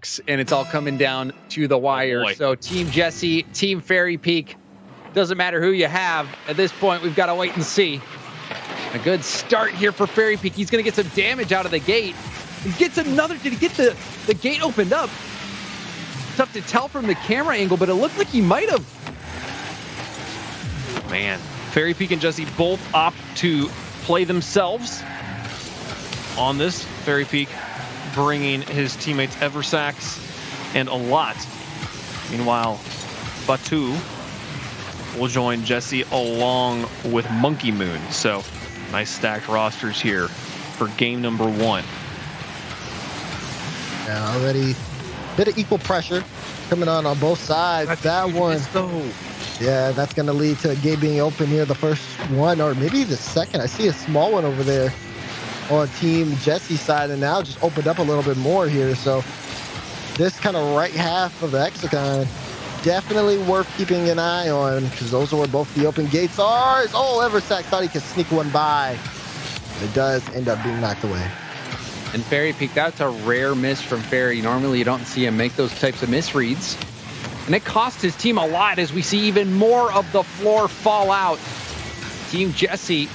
works, and it's all coming down to the wire. boy. So Team Jessie, Team FairyPeak, doesn't matter who you have. At this point, we've got to wait and see. A good start here for FairyPeak. He's going to get some damage out of the gate. He gets another. Did he get the gate opened up? Tough to tell from the camera angle, but it looked like he might have. Man, FairyPeak and Jessie both opt to play themselves on this. FairyPeak bringing his teammates Eversax and a lot. Meanwhile, Batu will join Jessie along with Monkey Moon. So nice stacked rosters here for game number 1. Yeah, already bit of equal pressure coming on both sides. That one, yeah, that's going to lead to a gate being open here. The first one, or maybe the second. I see a small one over there on Team Jessie's side, and now just opened up a little bit more here. So this kind of right half of the hexagon, definitely worth keeping an eye on, because those are where both the open gates are. Oh, Eversack thought he could sneak one by. It does end up being knocked away. And FairyPeak, that's a rare miss from Fairy. Normally you don't see him make those types of misreads. And it cost his team a lot as we see even more of the floor fall out. Team Jessie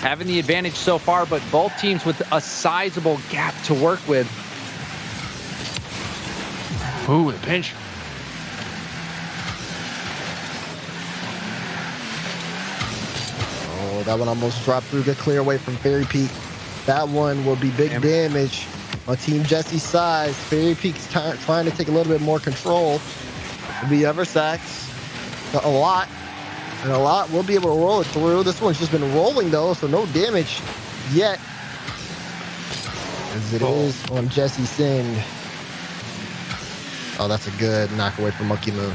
having the advantage so far, but both teams with a sizable gap to work with. Ooh, the pinch. Oh, that one almost dropped through. Good clear away from FairyPeak. That one will be big damage on Team Jessie's side. FairyPeak's trying to take a little bit more control. It'll be Eversax. A lot. And a lot will be able to roll it through. This one's just been rolling, though, so no damage yet. As it is on Jessie Singh. Oh, that's a good knock away from Monkey Moon.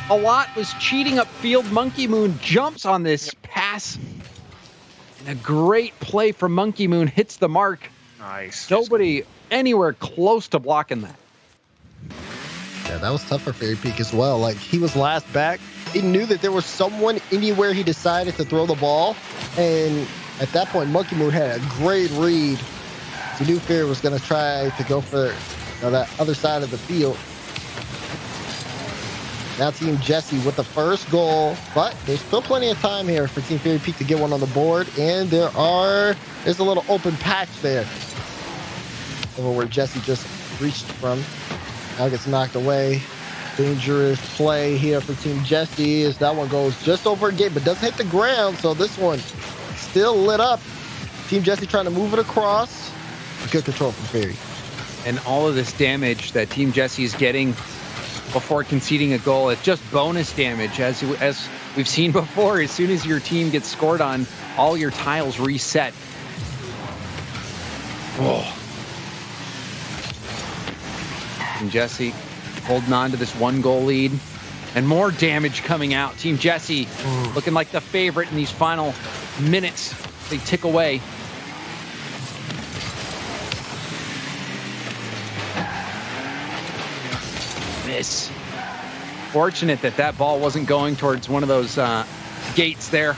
A lot was cheating upfield. Monkey Moon jumps on this pass. And a great play from Monkey Moon hits the mark. Nice. Nobody anywhere close to blocking that. Yeah, that was tough for FairyPeak as well. Like, he was last back. He knew that there was someone anywhere he decided to throw the ball. And at that point, Monkey Moon had a great read. He knew Fairy was going to try to go for that other side of the field. Now Team Jessie with the first goal, but there's still plenty of time here for Team FairyPeak to get one on the board, and there's a little open patch there over where Jessie just reached from. Now gets knocked away. Dangerous play here for Team Jessie as that one goes just over a gate, but doesn't hit the ground, so this one still lit up. Team Jessie trying to move it across. Good control from Fairy. And all of this damage that Team Jessie is getting before conceding a goal, it's just bonus damage. As we've seen before, as soon as your team gets scored on, all your tiles reset. And Jessie holding on to this 1-goal lead. And more damage coming out. Team Jessie looking like the favorite in these final minutes. They tick away. Miss. Fortunate that ball wasn't going towards one of those gates there.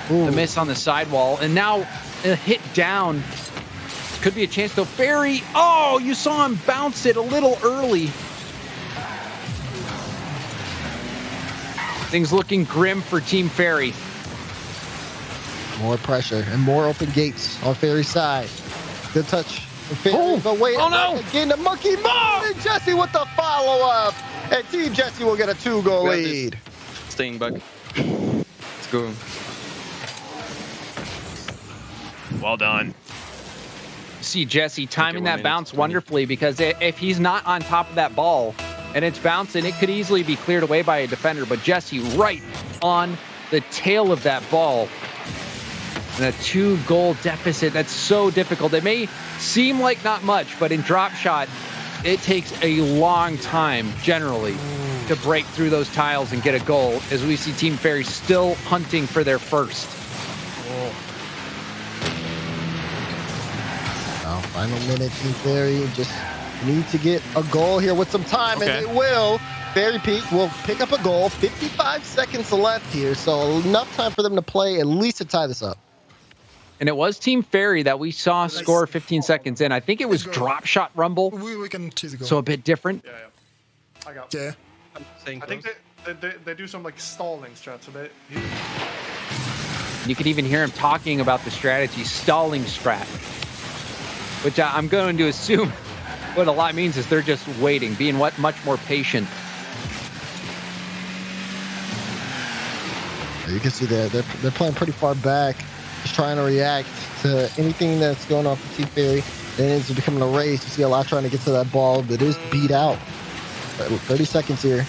The miss on the sidewall, and now a hit down. Could be a chance though. Fairy, oh, you saw him bounce it a little early. Things looking grim for Team Fairy. More pressure and more open gates on Fairy's side. Good touch. But wait, no! Again, the Monkey Moon and Jessie with the follow-up. And Team Jessie will get a 2-goal lead. Staying back. Let's go. Well done. See Jessie timing that bounce wonderfully, because if he's not on top of that ball and it's bouncing, it could easily be cleared away by a defender. But Jessie right on the tail of that ball. And a 2-goal deficit, that's so difficult. It may seem like not much, but in drop shot, it takes a long time generally to break through those tiles and get a goal, as we see Team Fairy still hunting for their first. Now, final minute, Team Fairy just need to get a goal here with some time, and they will. FairyPeak will pick up a goal. 55 seconds left here, so enough time for them to play at least to tie this up. And it was Team Fairy that we saw score 15 seconds in. I think it was drop shot rumble. We can cheese go. So a bit different. Yeah. I got. Yeah. Staying I think they do some like stalling strat. So You could even hear him talking about the strategy, stalling strat, which I'm going to assume what a lot means is they're just waiting, being much more patient. You can see they're playing pretty far back, just trying to react to anything that's going on for Team Fairy. Then it's becoming a race. You see a lot trying to get to that ball, but it is beat out. 30 seconds here.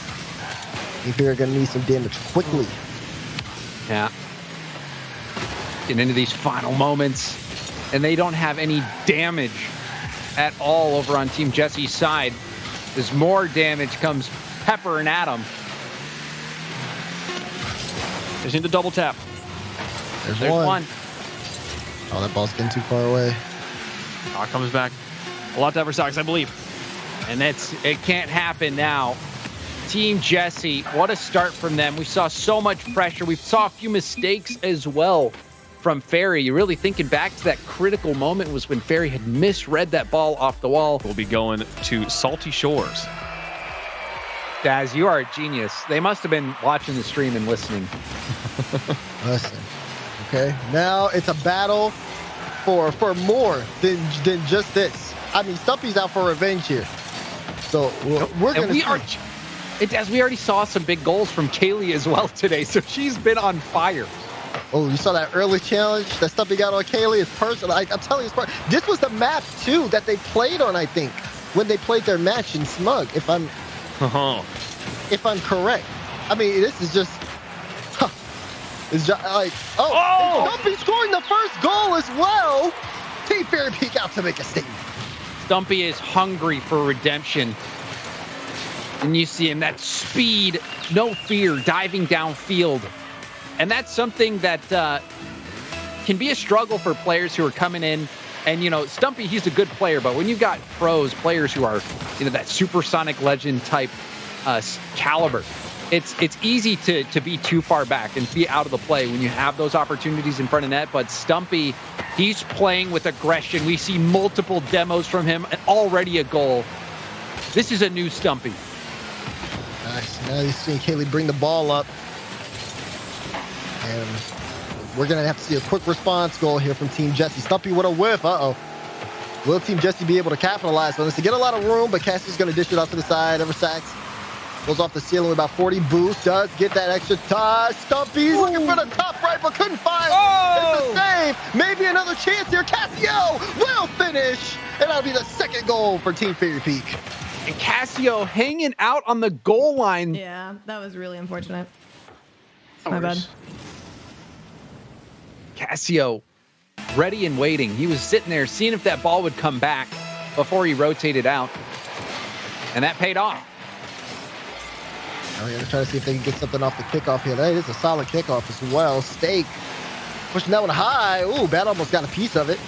Team Fairy are going to need some damage quickly. Yeah. Getting into these final moments, and they don't have any damage at all over on Team Jessie's side. As more damage comes peppering at them. Just need the double tap. There's one. one. Oh, that ball's getting too far away. Comes back. A lot to Eversocks, I believe. And it can't happen now. Team Jessie, what a start from them. We saw so much pressure. We saw a few mistakes as well from Fairy. You're really thinking back to that critical moment was when Fairy had misread that ball off the wall. We'll be going to Salty Shores. Daz, you are a genius. They must have been watching the stream and listening. Listen. Okay. Now it's a battle for more than just this. I mean, Stumpy's out for revenge here. So we're going to As we already saw some big goals from Kaylee as well today, so she's been on fire. Oh, you saw that early challenge that Stumpy got on Kaylee? It's personal. I'm telling you, it's personal. This was the map, too, that they played on, I think, when they played their match in Smug, if I'm correct. I mean, this is just... It's just like... Oh! Stumpy scoring the first goal as well! Team FairyPeak out to make a statement. Stumpy is hungry for redemption. And you see him, that speed, no fear, diving downfield. And that's something that can be a struggle for players who are coming in. And, you know, Stumpy, he's a good player, but when you've got players who are, you know, that supersonic legend type caliber, it's easy to be too far back and be out of the play when you have those opportunities in front of net. But Stumpy, he's playing with aggression. We see multiple demos from him and already a goal. This is a new Stumpy. Nice. Now you're seeing Kaylee bring the ball up. And we're going to have to see a quick response goal here from Team Jessie. Stumpy with a whiff. Uh-oh. Will Team Jessie be able to capitalize on this? To get a lot of room, but Cassie's going to dish it off to the side. Eversacks goes off the ceiling with about 40 boost. Does get that extra touch. Stumpy's looking for the top right, but couldn't find it. It's a save. Maybe another chance here. Cassio will finish. And that'll be the second goal for Team FairyPeak. And Cassio hanging out on the goal line. Yeah, that was really unfortunate. My bad. Cassio, ready and waiting. He was sitting there seeing if that ball would come back before he rotated out. And that paid off. Now we're going to try to see if they can get something off the kickoff here. That is a solid kickoff as well. Stake pushing that one high. Ooh, Bat almost got a piece of it.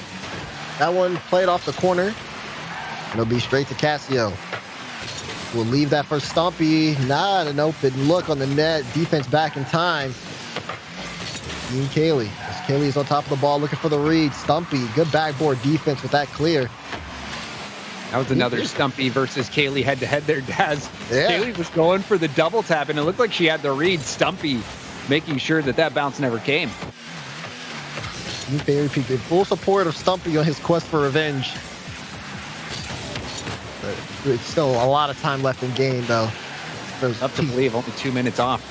That one played off the corner. And it'll be straight to Cassio. We'll leave that for Stumpy. Not an open look on the net. Defense back in time. Team Kaylee. Kaylee's on top of the ball looking for the read. Stumpy, good backboard defense with that clear. That was another Stumpy versus Kaylee head-to-head there, Daz. Yeah. Kaylee was going for the double tap, and it looked like she had the read. Stumpy making sure that bounce never came. Team FairyPeak in full support of Stumpy on his quest for revenge. But it's still a lot of time left in game, though. Tough to believe, only 2 minutes off.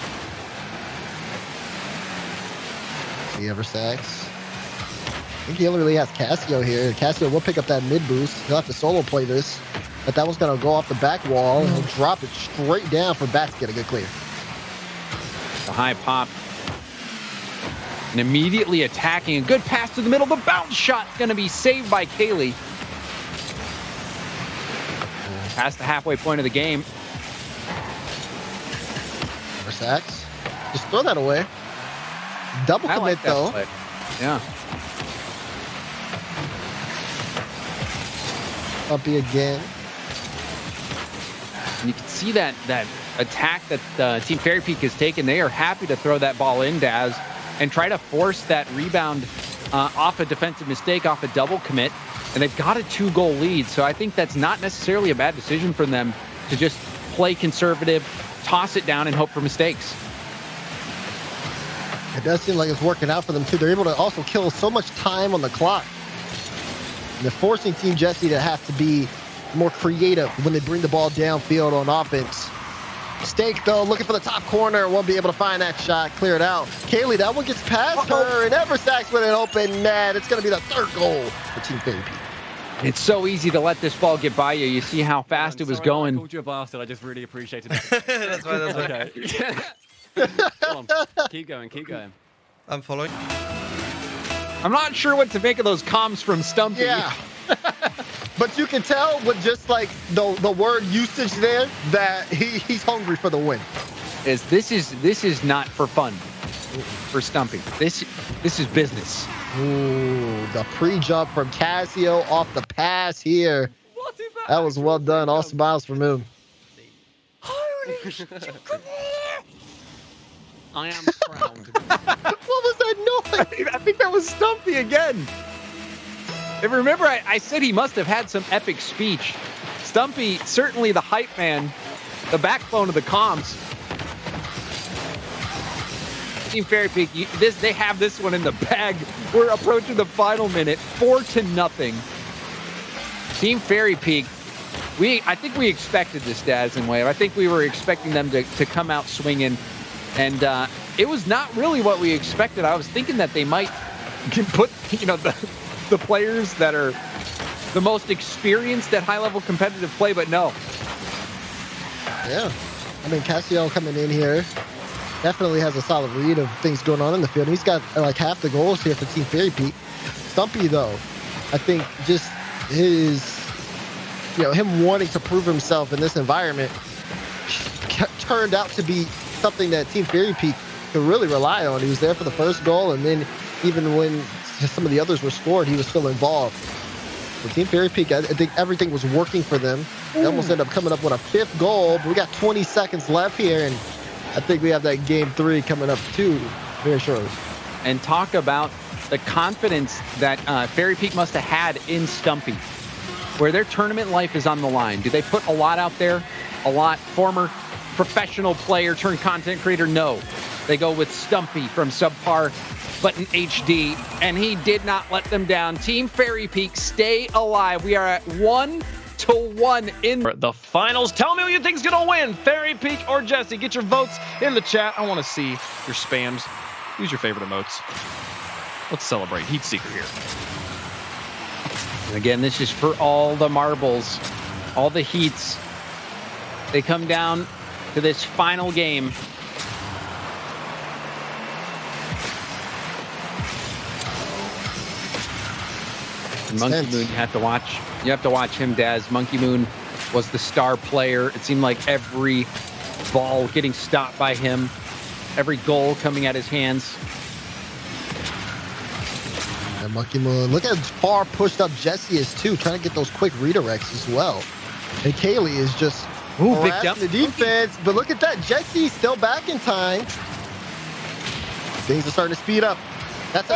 The Eversacks. I think he only really has Cassio here. Cassio will pick up that mid boost. He'll have to solo play this. But that one's going to go off the back wall. And he'll drop it straight down for Bat to get a good clear. The high pop. And immediately attacking. A good pass to the middle. The bounce shot going to be saved by Kaylee. Past the halfway point of the game. Eversacks. Just throw that away. Double commit, like though. Play. Yeah. Stumpy again. And you can see that attack that Team FairyPeak has taken. They are happy to throw that ball in, Daz, and try to force that rebound off a defensive mistake, off a double commit, and they've got a 2-goal lead. So I think that's not necessarily a bad decision for them to just play conservative, toss it down, and hope for mistakes. It does seem like it's working out for them too. They're able to also kill so much time on the clock. And they're forcing Team Jessie to have to be more creative when they bring the ball downfield on offense. Stake though, looking for the top corner, won't be able to find that shot, clear it out. Kaylee, that one gets past her, and Eversack's with an open net. It's going to be the 3rd goal for Team FairyPeak. It's so easy to let this ball get by you. You see how fast it was going. I called you a bastard. I just really appreciated it. That's fine, that's fine. Okay. Come on. Keep going, keep going. I'm following. I'm not sure what to make of those comms from Stumpy. Yeah. But you can tell with just like the word usage there that he's hungry for the win. This is not for fun for Stumpy. This is business. Ooh, the pre-jump from Casio off the pass here. That was well done. All smiles from him. Holy shit. I am proud. What was that noise? I think that was Stumpy again. And remember, I said he must have had some epic speech. Stumpy, certainly the hype man, the backbone of the comms. Team FairyPeak, they have this one in the bag. We're approaching the final minute, 4-0. Team FairyPeak, I think we expected this, Daz and Wave. I think we were expecting them to come out swinging, and it was not really what we expected. I was thinking that they might put, the players that are the most experienced at high-level competitive play, but no. Yeah, I mean, Casio coming in here definitely has a solid read of things going on in the field. He's got like half the goals here for Team FairyPeak. Stumpy, though, I think just him wanting to prove himself in this environment turned out to be something that Team FairyPeak could really rely on. He was there for the first goal, and then even when some of the others were scored, he was still involved. For Team FairyPeak, I think everything was working for them. They almost ended up coming up with a 5th goal, but we got 20 seconds left here, and I think we have that game 3 coming up too very shortly. And talk about the confidence that FairyPeak must have had in Stumpy, where their tournament life is on the line. Do they put a lot out there? A lot? Former professional player turned content creator? No. They go with Stumpy from Subpar but in HD, and he did not let them down. Team FairyPeak, stay alive. We are at 1-1 in the finals. Tell me who you think's gonna win, FairyPeak or Jessie. Get your votes in the chat. I want to see your spams. Use your favorite emotes. Let's celebrate Heat Seeker here. And again, this is for all the marbles, all the heats. They come down to this final game. Monkey Moon, you have to watch him, Daz. Monkey Moon was the star player. It seemed like every ball getting stopped by him, every goal coming at his hands. And Monkey Moon, look at how far pushed up Jessie is too, trying to get those quick redirects as well. And Kaylee is just harassing the defense, but look at that, Jessie still back in time. Things are starting to speed up. That's a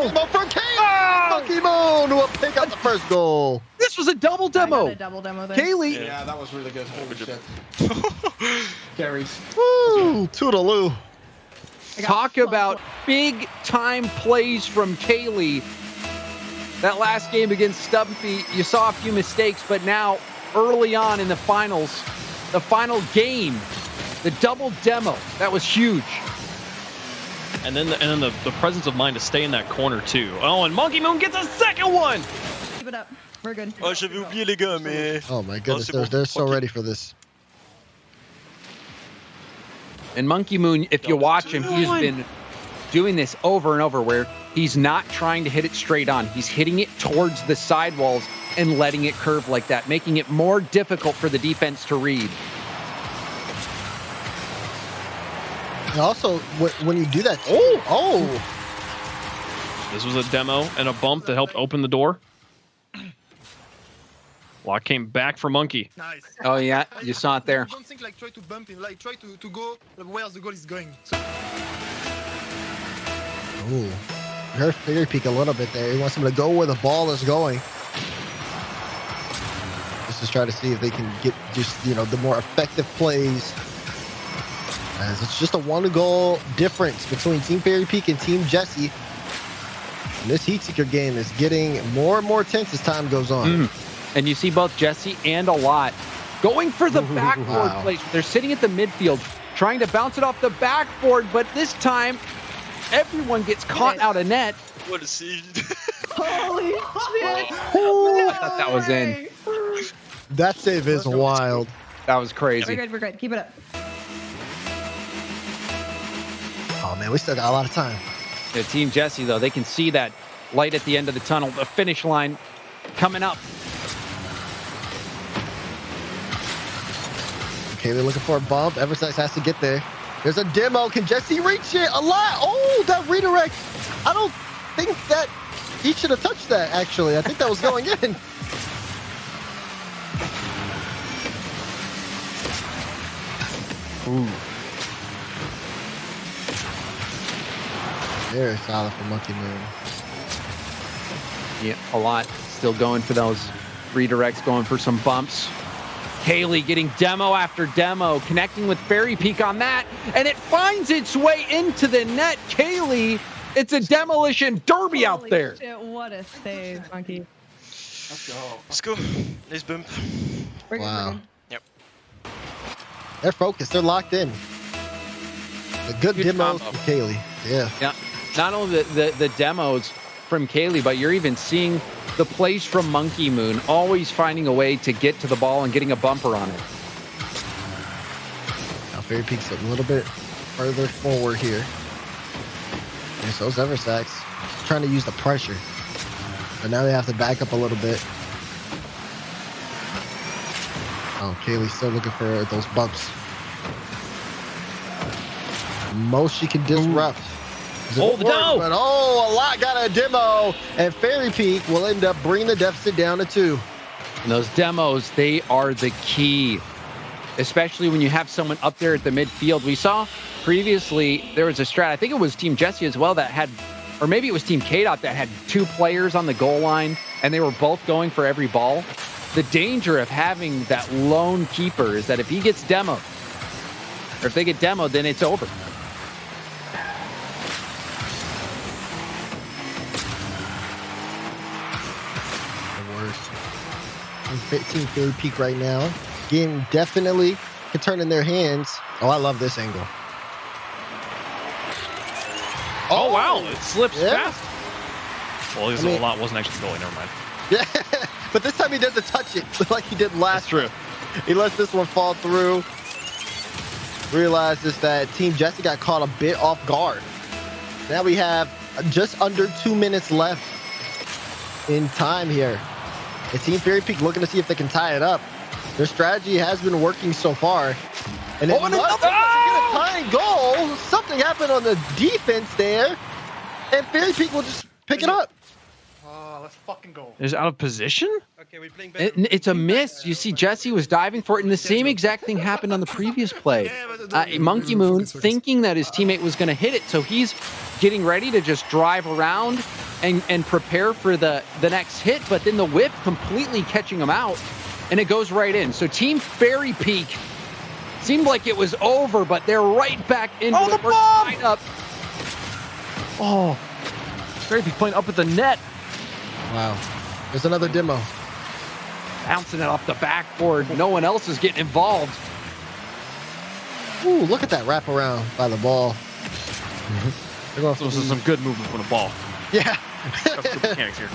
demo from Kaylee! Monkey Moon will pick up the first goal. This was a double demo. A double demo there. Kaylee. Yeah, that was really good. Holy shit. Carries. Woo! Toodaloo. Talk about big time plays from Kaylee. That last game against Stumpy, you saw a few mistakes, but now early on in the finals, the final game, the double demo, that was huge. And then the presence of mind to stay in that corner too. Oh, and Monkey Moon gets a second one. Keep it up. We're good. Oh, j'avais oublié les gars, mais... Oh my goodness, c'est bon. they're so ready for this. And Monkey Moon, if you watch him, he's been doing this over and over, where he's not trying to hit it straight on. He's hitting it towards the sidewalls and letting it curve like that, making it more difficult for the defense to read. And also, when you do that, This was a demo and a bump that helped open the door. Lock came back for Monkey. Nice. Oh yeah, you saw it there. Don't think like try to bump him, like try to go where the goal is going. So. hurt FairyPeak a little bit there. He wants him to go where the ball is going. Just to try to see if they can get just, the more effective plays. As it's just a 1-goal difference between Team FairyPeak and Team Jessie. And this Heat Seeker game is getting more and more tense as time goes on. And you see both Jessie and a lot going for the backboard place. They're sitting at the midfield, trying to bounce it off the backboard, but this time, everyone gets caught out of net. What a scene. Holy shit. I thought that was in. That save is wild. That was crazy. We're good. Keep it up. Oh, man, we still got a lot of time. Yeah, Team Jessie, though, they can see that light at the end of the tunnel, the finish line coming up. Okay, they're looking for a bump. Eversex has to get there. There's a demo. Can Jessie reach it? A lot. Oh, that redirect. I don't think that he should have touched that, actually. I think that was going in. Ooh. Very solid for Monkey Moon. Yeah, a lot. Still going for those redirects, going for some bumps. Kaylee getting demo after demo, connecting with FairyPeak on that, and it finds its way into the net. Kaylee, it's a demolition derby out there. Shit, what a save, Monkey. Let's go. Let's go. Nice bump. We're good, Wow. we're good. Yep. They're focused. They're locked in. The good Good demos combo. from Kaylee. Yeah. Yeah, not only the demos from Kaylee, but you're even seeing the plays from Monkey Moon, always finding a way to get to the ball and getting a bumper on it. Now FairyPeak's a little bit further forward here. And so is Eversax. Trying to use the pressure. But now they have to back up a little bit. Oh, Kaylee's still looking for those bumps. Most she can disrupt. Oh, no! But a lot got a demo. And FairyPeak will end up bringing the deficit down to 2. And those demos, they are the key, especially when you have someone up there at the midfield. We saw previously there was a strat, I think it was Team Jessie as well, that had, or maybe it was Team KDOT that had 2 players on the goal line, and they were both going for every ball. The danger of having that lone keeper is that if he gets demoed, or if they get demoed, then it's over. Team FairyPeak right now. Game definitely can turn in their hands. Oh, I love this angle. Oh, wow. It slips Yeah. fast. Well, I mean- a lot wasn't actually going. Never mind. Yeah, but this time he doesn't touch it like he did last. That's true. He lets this one fall through. Realizes that Team Jessie got caught a bit off guard. Now we have just under 2 minutes left in time here. And Team FairyPeak looking to see if they can tie it up. Their strategy has been working so far. And it and must another get a tying goal. Something happened on the defense there. And FairyPeak will just pick it up. Oh, let's fucking go. Is out of position? Okay, we're playing better. It's a miss. You see Jessie was diving for it, and the same exact thing happened on the previous play. Monkey Moon thinking that his teammate was going to hit it, so he's getting ready to just drive around and prepare for the next hit, but then the whip completely catching him out, and it goes right in. So Team FairyPeak seemed like it was over, but they're right back into Oh, the it. We're bomb! tied up. Oh. FairyPeak playing up at the net. Wow. There's another demo. Bouncing it off the backboard. No one else is getting involved. Ooh, look at that wraparound by the ball. They're going So this is some good movement from the ball. Yeah. That's good mechanics here.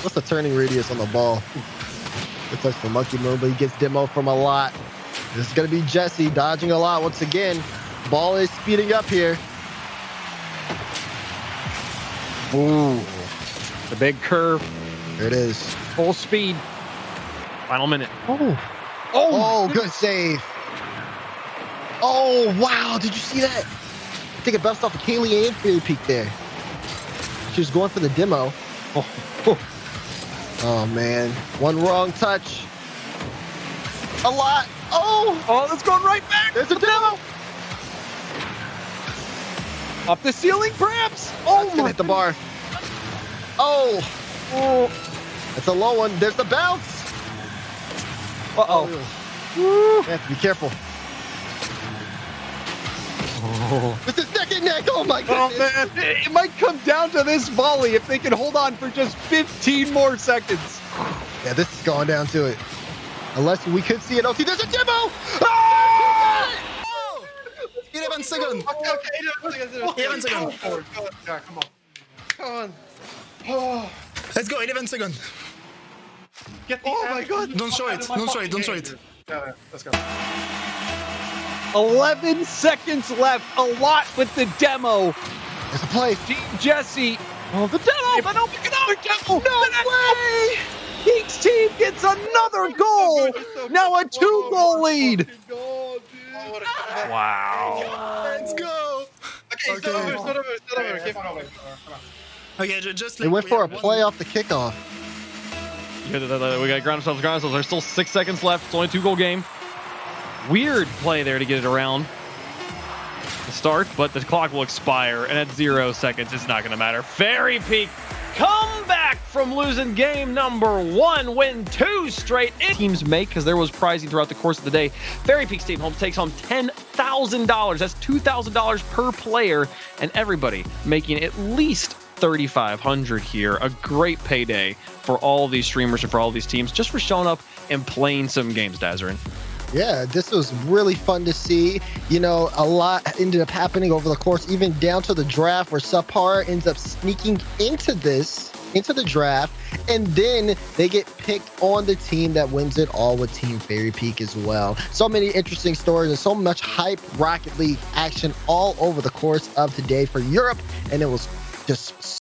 What's the turning radius on the ball? Good touch for Monkey Moon, but he gets demo from a lot. This is going to be Jessie dodging a lot once again. Ball is speeding up here. Ooh. The big curve. There it is. Full speed. Final minute. Oh, good save. Oh, wow. Did you see that? I think it bounced off of Kaylee and FairyPeak there. She was going for the demo. Oh, man. One wrong touch. A lot. Oh, Oh, it's going right back. there's a demo. Off the ceiling, perhaps. Oh, my. Hit the bar. Oh. That's a low one. There's the bounce. Uh-oh. You have to be careful. This is neck and neck. Oh, my goodness. Oh, man. It might come down to this volley if they can hold on for just 15 more seconds. Yeah, this is going down to it. Unless we could see it. Oh, see, there's a demo. Ah! 11 seconds. Okay, 11 seconds. Yeah, come on. Come on. Oh. Let's go, 11 seconds. Get the my god. Don't show it. Don't show it. Don't show it. Yeah, let's go. 11 seconds left. A lot with the demo. There's a play. Team Jessie. Oh, the demo. But don't pick another demo. No way. Peak's team gets another goal. Now a 2-goal lead. Wow. Let's go. Okay, it's not over. Okay, come on. Okay, just They went for a play off the kickoff. We got ground ourselves. There's still 6 seconds left. It's only a 2-goal game. Weird play there to get it around the start, but the clock will expire, and at 0 seconds, it's not going to matter. FairyPeak come back from losing game number 1, win 2 straight. Teams make, because there was prizing throughout the course of the day. FairyPeak's team takes home $10,000. That's $2,000 per player, and everybody making at least $3,500 here. A great payday for all these streamers and for all these teams just for showing up and playing some games, Dazarin. Yeah, this was really fun to see. You know, a lot ended up happening over the course, even down to the draft where Subpar ends up sneaking into the draft, and then they get picked on the team that wins it all with Team FairyPeak as well. So many interesting stories and so much hype Rocket League action all over the course of today for Europe, and it was just